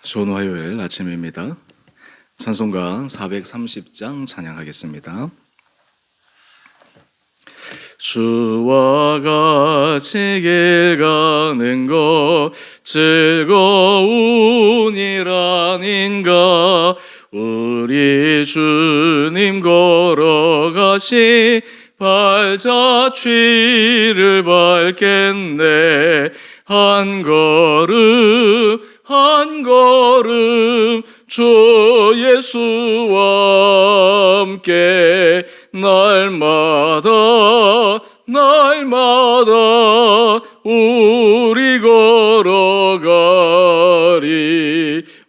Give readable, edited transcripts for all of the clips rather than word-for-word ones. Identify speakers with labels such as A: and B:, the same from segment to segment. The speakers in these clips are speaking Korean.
A: 좋은 화요일 아침입니다. 찬송가 430장 찬양하겠습니다. 주와 같이 길 가는 것 즐거운 일 아닌가. 우리 주님 걸어가시 발자취를 밟겠네. 한 걸음 한 걸음 주 예수와 함께 날마다 우리 걸어가리.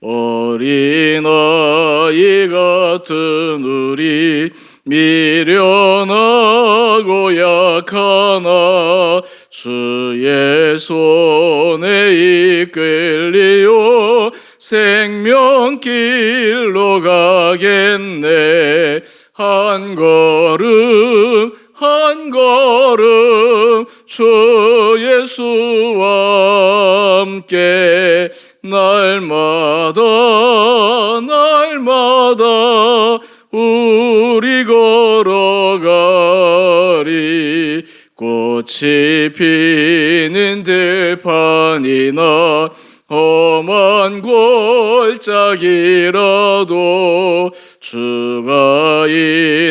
A: 어린아이 같은 우리 미련하고 약하나 주의 손에 이끌리어 생명길로 가겠네. 한 걸음 주 예수와 함께 날마다 우리 걸어가리. 꽃이 피는 들판이나 험한 골짜기라도 주가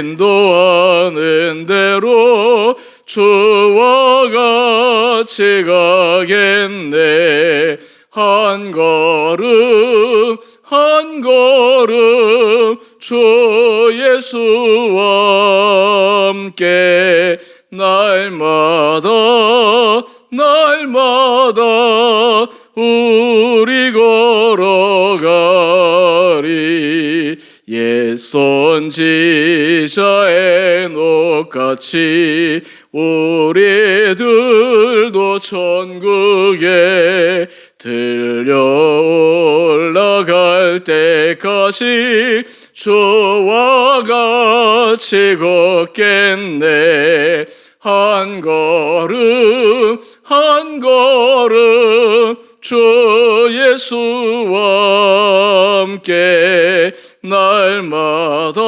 A: 인도하는 대로 주와 같이 가겠네. 한 걸음 주 예수와 함께 날마다 우리 걸어가리. 옛 선지자 에녹같이 우리들도 천국에 들려 올라갈 때까지 주와 같이 걷겠네. 한 걸음 주 예수와 함께 날마다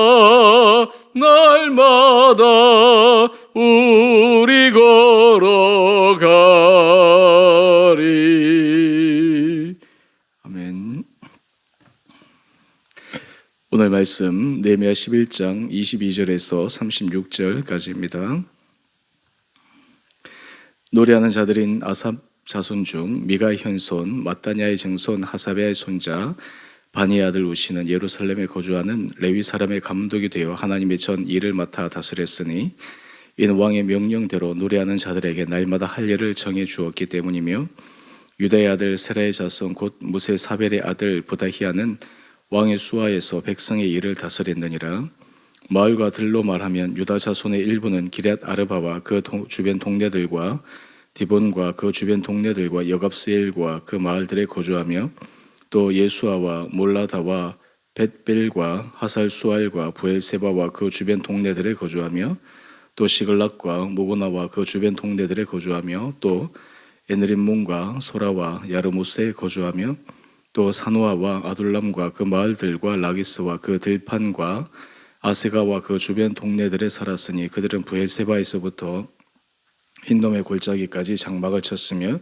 A: 우리 걸어가리. 아멘. 오늘 말씀 느헤미야 11장 22절에서 36절까지입니다. 노래하는 자들인 아삽 자손 중 미가의 현손 마따냐의 증손 하사베의 손자 바니의 아들 우시는 예루살렘에 거주하는 레위 사람의 감독이 되어 하나님의 전 일을 맡아 다스렸으니 이는 왕의 명령대로 노래하는 자들에게 날마다 할 일을 정해 주었기 때문이며, 유다의 아들 세라의 자손 곧 무세 사벨의 아들 부다히아는 왕의 수하에서 백성의 일을 다스렸느니라. 마을과 들로 말하면 유다 자손의 일부는 기럇 아르바와 그 주변 동네들과 디본과 그 주변 동네들과 여갑스엘과 그 마을들에 거주하며, 또 예수아와 몰라다와 벳벨과 하살수알과 부엘세바와 그 주변 동네들에 거주하며, 또 시글락과 모고나와 그 주변 동네들에 거주하며, 또 에느림몬과 소라와 야르무스에 거주하며, 또 사노아와 아둘람과 그 마을들과 라기스와 그 들판과 아세가와 그 주변 동네들에 살았으니 그들은 부엘세바에서부터 흰돔의 골짜기까지 장막을 쳤으며,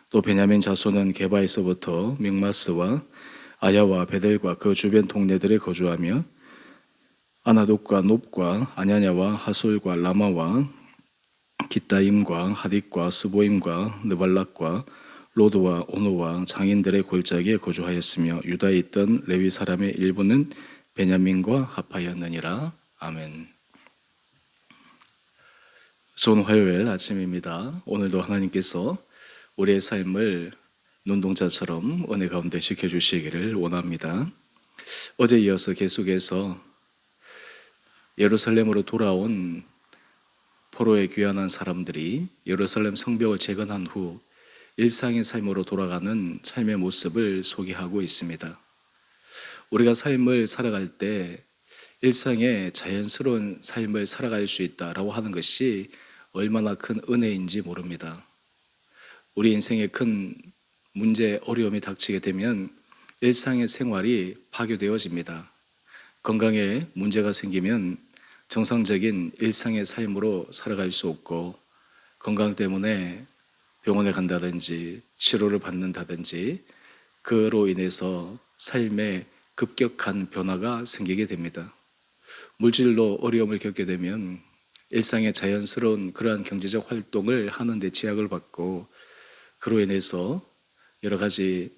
A: 또 베냐민 자손은 게바에서부터 믹마스와 아야와 베델과 그 주변 동네들에 거주하며, 아나독과 놉과 아냐냐와 하솔과 라마와 기타임과 하딕과 스보임과 느발락과 로드와 오노와 장인들의 골짜기에 거주하였으며, 유다에 있던 레위 사람의 일부는 베냐민과 합하였느니라. 아멘. 좋은 화요일 아침입니다. 오늘도 하나님께서 우리의 삶을 눈동자처럼 은혜 가운데 지켜주시기를 원합니다. 어제 이어서 계속해서 예루살렘으로 돌아온 포로에 귀환한 사람들이 예루살렘 성벽을 재건한 후 일상의 삶으로 돌아가는 삶의 모습을 소개하고 있습니다. 우리가 삶을 살아갈 때 일상의 자연스러운 삶을 살아갈 수 있다라고 하는 것이 얼마나 큰 은혜인지 모릅니다. 우리 인생에 큰 문제, 어려움이 닥치게 되면 일상의 생활이 파괴되어집니다. 건강에 문제가 생기면 정상적인 일상의 삶으로 살아갈 수 없고, 건강 때문에 병원에 간다든지 치료를 받는다든지 그로 인해서 삶에 급격한 변화가 생기게 됩니다. 물질로 어려움을 겪게 되면 일상의 자연스러운 그러한 경제적 활동을 하는 데 제약을 받고, 그로 인해서 여러 가지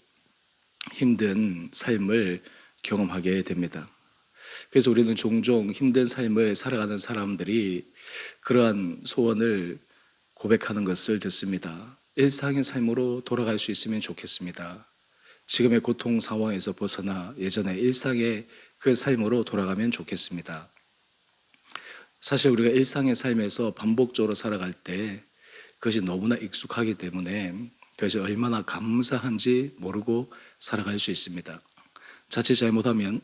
A: 힘든 삶을 경험하게 됩니다. 그래서 우리는 종종 힘든 삶을 살아가는 사람들이 그러한 소원을 고백하는 것을 듣습니다. 일상의 삶으로 돌아갈 수 있으면 좋겠습니다. 지금의 고통 상황에서 벗어나 예전의 일상의 그 삶으로 돌아가면 좋겠습니다. 사실 우리가 일상의 삶에서 반복적으로 살아갈 때 그것이 너무나 익숙하기 때문에 그것이 얼마나 감사한지 모르고 살아갈 수 있습니다. 자칫 잘못하면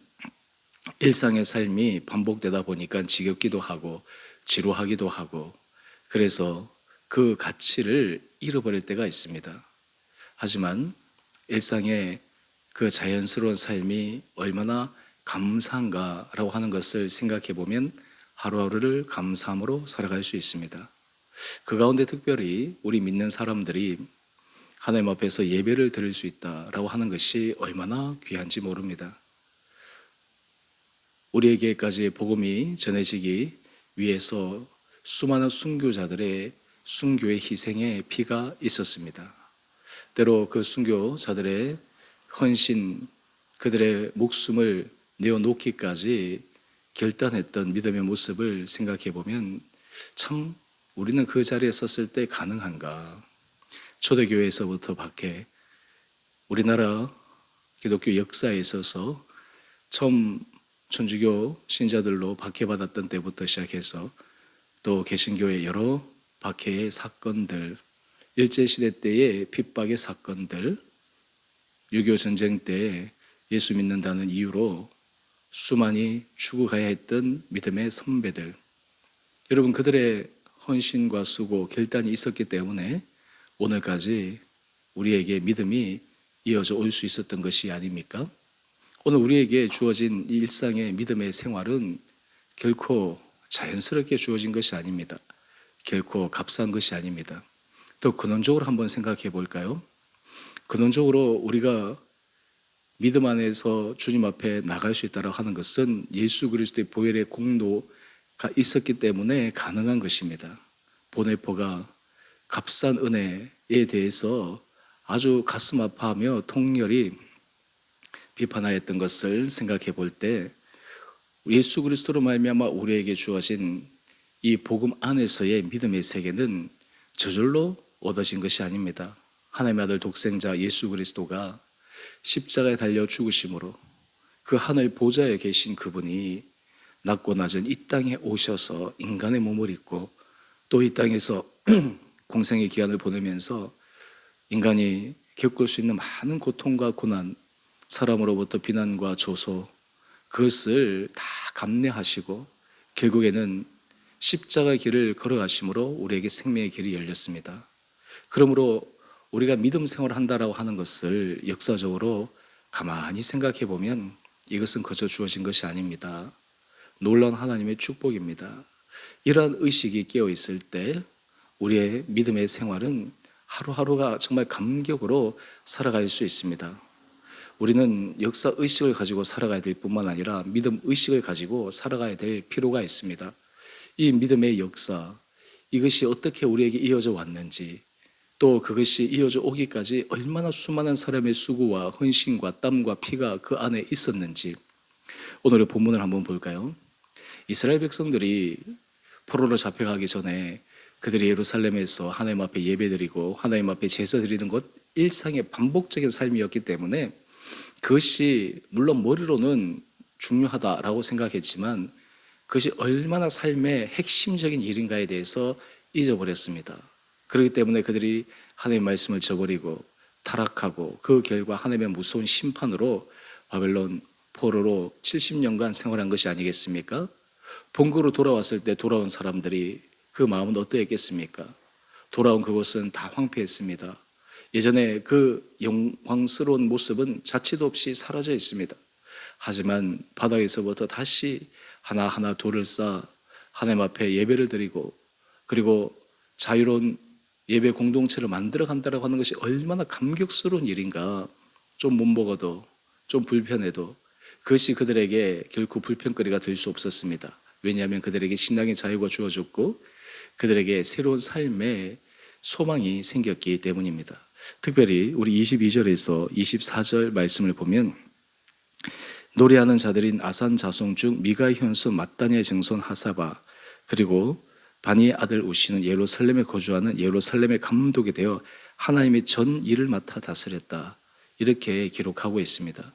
A: 일상의 삶이 반복되다 보니까 지겹기도 하고 지루하기도 하고, 그래서 그 가치를 잃어버릴 때가 있습니다. 하지만 일상의 그 자연스러운 삶이 얼마나 감사한가라고 하는 것을 생각해 보면 하루하루를 감사함으로 살아갈 수 있습니다. 그 가운데 특별히 우리 믿는 사람들이 하나님 앞에서 예배를 드릴 수 있다라고 하는 것이 얼마나 귀한지 모릅니다. 우리에게까지 복음이 전해지기 위해서 수많은 순교자들의 순교의 희생의 피가 있었습니다. 때로 그 순교자들의 헌신, 그들의 목숨을 내어놓기까지 결단했던 믿음의 모습을 생각해 보면 참 우리는 그 자리에 섰을 때 가능한가? 초대교회에서부터 밖에 우리나라 기독교 역사에 있어서 처음 천주교 신자들로 박해받았던 때부터 시작해서 또 개신교의 여러 박해의 사건들, 일제시대 때의 핍박의 사건들, 6.25 전쟁 때 예수 믿는다는 이유로 수많이 죽어가야 했던 믿음의 선배들, 여러분 그들의 헌신과 수고, 결단이 있었기 때문에 오늘까지 우리에게 믿음이 이어져 올 수 있었던 것이 아닙니까? 오늘 우리에게 주어진 일상의 믿음의 생활은 결코 자연스럽게 주어진 것이 아닙니다. 결코 값싼 것이 아닙니다. 또 근원적으로 한번 생각해 볼까요? 근원적으로 우리가 믿음 안에서 주님 앞에 나갈 수 있다고 하는 것은 예수 그리스도의 보혈의 공로가 있었기 때문에 가능한 것입니다. 보네포가 값싼 은혜에 대해서 아주 가슴 아파하며 통렬히 비판하였던 것을 생각해 볼 때 예수 그리스도로 말미암아 우리에게 주어진 이 복음 안에서의 믿음의 세계는 저절로 얻어진 것이 아닙니다. 하나님의 아들 독생자 예수 그리스도가 십자가에 달려 죽으심으로 그 하늘 보좌에 계신 그분이 낮고 낮은 이 땅에 오셔서 인간의 몸을 입고 또 이 땅에서 공생의 기간을 보내면서 인간이 겪을 수 있는 많은 고통과 고난, 사람으로부터 비난과 조소, 그것을 다 감내하시고 결국에는 십자가의 길을 걸어가심으로 우리에게 생명의 길이 열렸습니다. 그러므로 우리가 믿음 생활을 한다라고 하는 것을 역사적으로 가만히 생각해 보면 이것은 그저 주어진 것이 아닙니다. 놀라운 하나님의 축복입니다. 이러한 의식이 깨어 있을 때 우리의 믿음의 생활은 하루하루가 정말 감격으로 살아갈 수 있습니다. 우리는 역사 의식을 가지고 살아가야 될 뿐만 아니라 믿음 의식을 가지고 살아가야 될 필요가 있습니다. 이 믿음의 역사, 이것이 어떻게 우리에게 이어져 왔는지, 또 그것이 이어져 오기까지 얼마나 수많은 사람의 수고와 헌신과 땀과 피가 그 안에 있었는지, 오늘의 본문을 한번 볼까요? 이스라엘 백성들이 포로로 잡혀가기 전에 그들이 예루살렘에서 하나님 앞에 예배드리고 하나님 앞에 제사 드리는 것 일상의 반복적인 삶이었기 때문에 그것이 물론 머리로는 중요하다라고 생각했지만 그것이 얼마나 삶의 핵심적인 일인가에 대해서 잊어버렸습니다. 그렇기 때문에 그들이 하나님의 말씀을 저버리고 타락하고 그 결과 하나님의 무서운 심판으로 바벨론 포로로 70년간 생활한 것이 아니겠습니까? 본국으로 돌아왔을 때 돌아온 사람들이 그 마음은 어떠했겠습니까? 돌아온 그곳은 다 황폐했습니다. 예전에 그 영광스러운 모습은 자취도 없이 사라져 있습니다. 하지만 바닥에서부터 다시 하나하나 돌을 쌓아 하나님 앞에 예배를 드리고, 그리고 자유로운 예배 공동체를 만들어 간다고 하는 것이 얼마나 감격스러운 일인가. 좀 못 먹어도, 좀 불편해도 그것이 그들에게 결코 불편거리가 될 수 없었습니다. 왜냐하면 그들에게 신앙의 자유가 주어졌고 그들에게 새로운 삶의 소망이 생겼기 때문입니다. 특별히 우리 22절에서 24절 말씀을 보면, 노래하는 자들인 아산 자손 중 미가의 현손 마따니의 증손 하사바, 그리고 바니의 아들 우시는 예루살렘에 거주하는 예루살렘의 감독이 되어 하나님의 전 일을 맡아 다스렸다. 이렇게 기록하고 있습니다.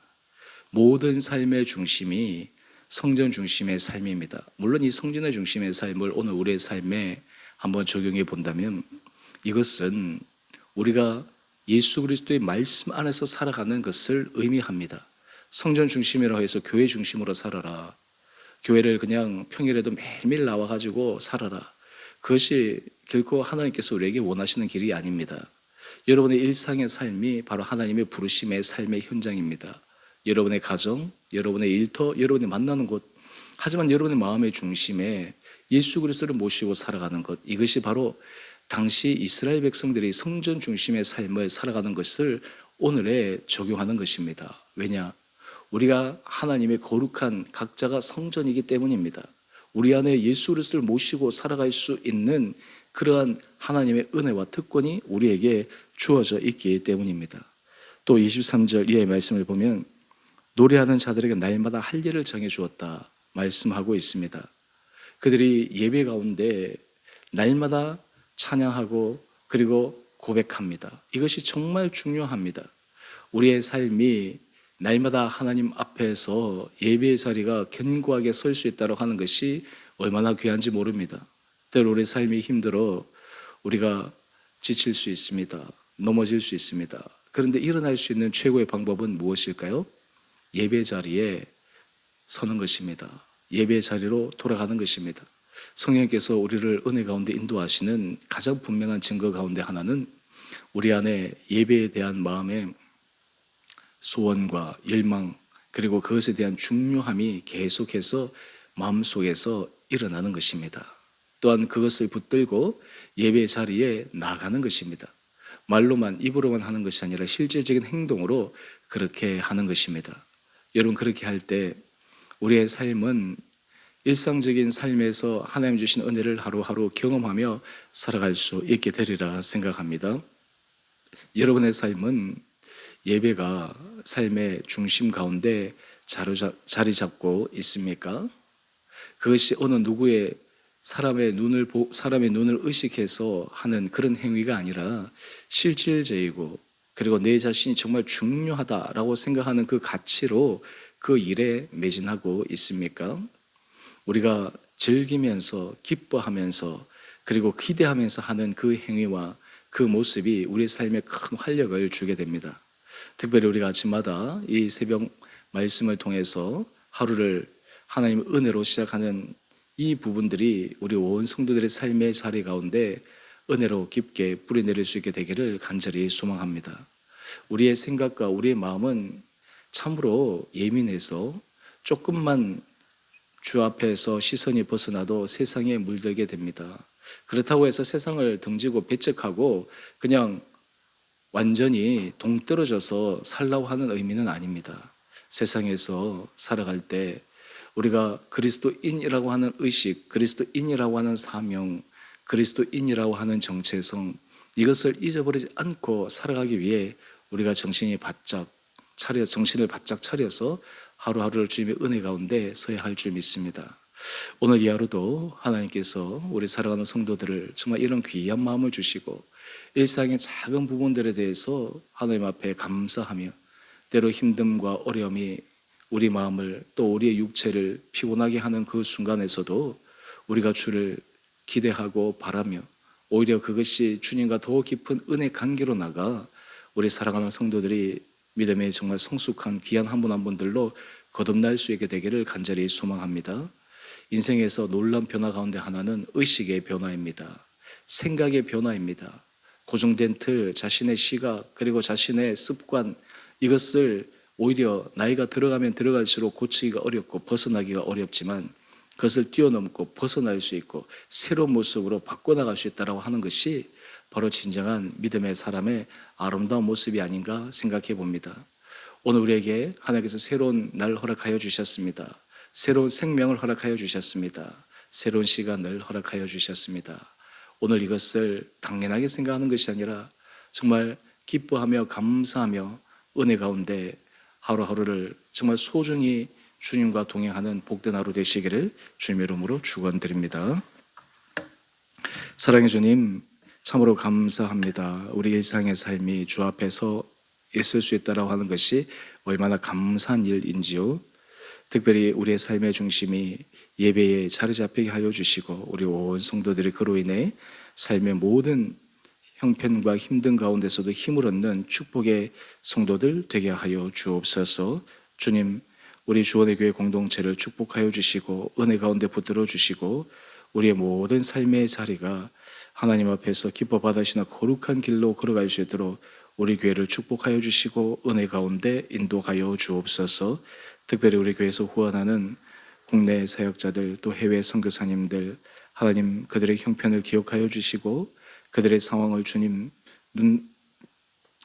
A: 모든 삶의 중심이 성전 중심의 삶입니다. 물론 이 성전의 중심의 삶을 오늘 우리의 삶에 한번 적용해 본다면, 이것은 우리가 예수 그리스도의 말씀 안에서 살아가는 것을 의미합니다. 성전 중심이라고 해서 교회 중심으로 살아라, 교회를 그냥 평일에도 매일매일 나와가지고 살아라, 그것이 결코 하나님께서 우리에게 원하시는 길이 아닙니다. 여러분의 일상의 삶이 바로 하나님의 부르심의 삶의 현장입니다. 여러분의 가정, 여러분의 일터, 여러분이 만나는 곳, 하지만 여러분의 마음의 중심에 예수 그리스도를 모시고 살아가는 것, 이것이 바로 당시 이스라엘 백성들이 성전 중심의 삶을 살아가는 것을 오늘에 적용하는 것입니다. 왜냐? 우리가 하나님의 거룩한 각자가 성전이기 때문입니다. 우리 안에 예수 그리스도를 모시고 살아갈 수 있는 그러한 하나님의 은혜와 특권이 우리에게 주어져 있기 때문입니다. 또 23절 이하의 말씀을 보면, 노래하는 자들에게 날마다 할 일을 정해주었다 말씀하고 있습니다. 그들이 예배 가운데 날마다 찬양하고 그리고 고백합니다. 이것이 정말 중요합니다. 우리의 삶이 날마다 하나님 앞에서 예배의 자리가 견고하게 설 수 있다고 하는 것이 얼마나 귀한지 모릅니다. 때로 우리 삶이 힘들어 우리가 지칠 수 있습니다. 넘어질 수 있습니다. 그런데 일어날 수 있는 최고의 방법은 무엇일까요? 예배 자리에 서는 것입니다. 예배 자리로 돌아가는 것입니다. 성령께서 우리를 은혜 가운데 인도하시는 가장 분명한 증거 가운데 하나는 우리 안에 예배에 대한 마음의 소원과 열망, 그리고 그것에 대한 중요함이 계속해서 마음속에서 일어나는 것입니다. 또한 그것을 붙들고 예배 자리에 나가는 것입니다. 말로만, 입으로만 하는 것이 아니라 실질적인 행동으로 그렇게 하는 것입니다. 여러분, 그렇게 할 때 우리의 삶은 일상적인 삶에서 하나님 주신 은혜를 하루하루 경험하며 살아갈 수 있게 되리라 생각합니다. 여러분의 삶은 예배가 삶의 중심 가운데 자리 잡고 있습니까? 그것이 어느 누구의 사람의 눈을 의식해서 하는 그런 행위가 아니라 실질적이고, 그리고 내 자신이 정말 중요하다라고 생각하는 그 가치로 그 일에 매진하고 있습니까? 우리가 즐기면서 기뻐하면서 그리고 기대하면서 하는 그 행위와 그 모습이 우리의 삶에 큰 활력을 주게 됩니다. 특별히 우리가 아침마다 이 새벽 말씀을 통해서 하루를 하나님의 은혜로 시작하는 이 부분들이 우리 온 성도들의 삶의 자리 가운데 은혜로 깊게 뿌리내릴 수 있게 되기를 간절히 소망합니다. 우리의 생각과 우리의 마음은 참으로 예민해서 조금만 주 앞에서 시선이 벗어나도 세상에 물들게 됩니다. 그렇다고 해서 세상을 등지고 배척하고 그냥 완전히 동떨어져서 살라고 하는 의미는 아닙니다. 세상에서 살아갈 때 우리가 그리스도인이라고 하는 의식, 그리스도인이라고 하는 사명, 그리스도인이라고 하는 정체성, 이것을 잊어버리지 않고 살아가기 위해 우리가 정신을 바짝 차려서 하루하루를 주님의 은혜 가운데 서야 할 줄 믿습니다. 오늘 이 하루도 하나님께서 우리 살아가는 성도들을 정말 이런 귀한 마음을 주시고 일상의 작은 부분들에 대해서 하나님 앞에 감사하며, 때로 힘듦과 어려움이 우리 마음을 또 우리의 육체를 피곤하게 하는 그 순간에서도 우리가 주를 기대하고 바라며 오히려 그것이 주님과 더 깊은 은혜 관계로 나가 우리 사랑하는 성도들이 믿음의 정말 성숙한 귀한 한 분 한 분들로 거듭날 수 있게 되기를 간절히 소망합니다. 인생에서 놀라운 변화 가운데 하나는 의식의 변화입니다. 생각의 변화입니다. 고정된 틀, 자신의 시각, 그리고 자신의 습관, 이것을 오히려 나이가 들어가면 들어갈수록 고치기가 어렵고 벗어나기가 어렵지만 그것을 뛰어넘고 벗어날 수 있고 새로운 모습으로 바꿔나갈 수 있다고 하는 것이 바로 진정한 믿음의 사람의 아름다운 모습이 아닌가 생각해 봅니다. 오늘 우리에게 하나님께서 새로운 날 허락하여 주셨습니다. 새로운 생명을 허락하여 주셨습니다. 새로운 시간을 허락하여 주셨습니다. 오늘 이것을 당연하게 생각하는 것이 아니라 정말 기뻐하며 감사하며 은혜 가운데 하루하루를 정말 소중히 주님과 동행하는 복된 하루 되시기를 주님의 이름으로 축원드립니다. 사랑의 주님, 참으로 감사합니다. 우리 일상의 삶이 주 앞에서 있을 수 있다고 하는 것이 얼마나 감사한 일인지요. 특별히 우리의 삶의 중심이 예배에 자리 잡히게 하여 주시고 우리 온 성도들이 그로 인해 삶의 모든 형편과 힘든 가운데서도 힘을 얻는 축복의 성도들 되게 하여 주옵소서. 주님, 우리 주원의 교회 공동체를 축복하여 주시고 은혜 가운데 붙들어 주시고 우리의 모든 삶의 자리가 하나님 앞에서 기뻐 받으시나 거룩한 길로 걸어갈 수 있도록 우리 교회를 축복하여 주시고 은혜 가운데 인도하여 주옵소서. 특별히 우리 교회에서 후원하는 국내 사역자들 또 해외 선교사님들 하나님 그들의 형편을 기억하여 주시고 그들의 상황을 주님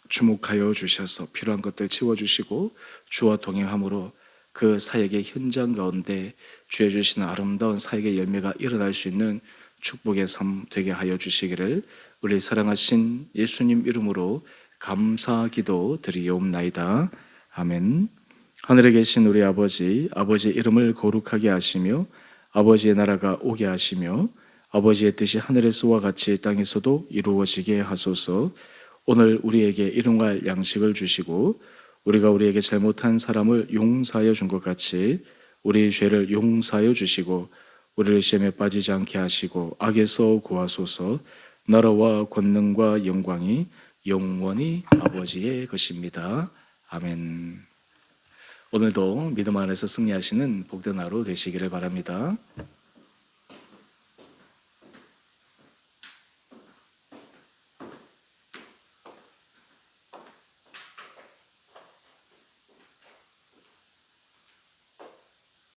A: 주목하여 주셔서 필요한 것들 채워주시고 주와 동행함으로 그 사역의 현장 가운데 주의 주시는 아름다운 사역의 열매가 일어날 수 있는 축복의 삶 되게 하여 주시기를 우리 사랑하신 예수님 이름으로 감사 기도 드리옵나이다. 아멘. 하늘에 계신 우리 아버지, 아버지의 이름을 거룩하게 하시며 아버지의 나라가 오게 하시며 아버지의 뜻이 하늘에서와 같이 땅에서도 이루어지게 하소서. 오늘 우리에게 일용할 양식을 주시고 우리가 우리에게 잘못한 사람을 용서하여 준 것 같이 우리 죄를 용서하여 주시고 우리를 시험에 빠지지 않게 하시고 악에서 구하소서. 나라와 권능과 영광이 영원히 아버지의 것입니다. 아멘. 오늘도 믿음 안에서 승리하시는 복된 하루 되시기를 바랍니다.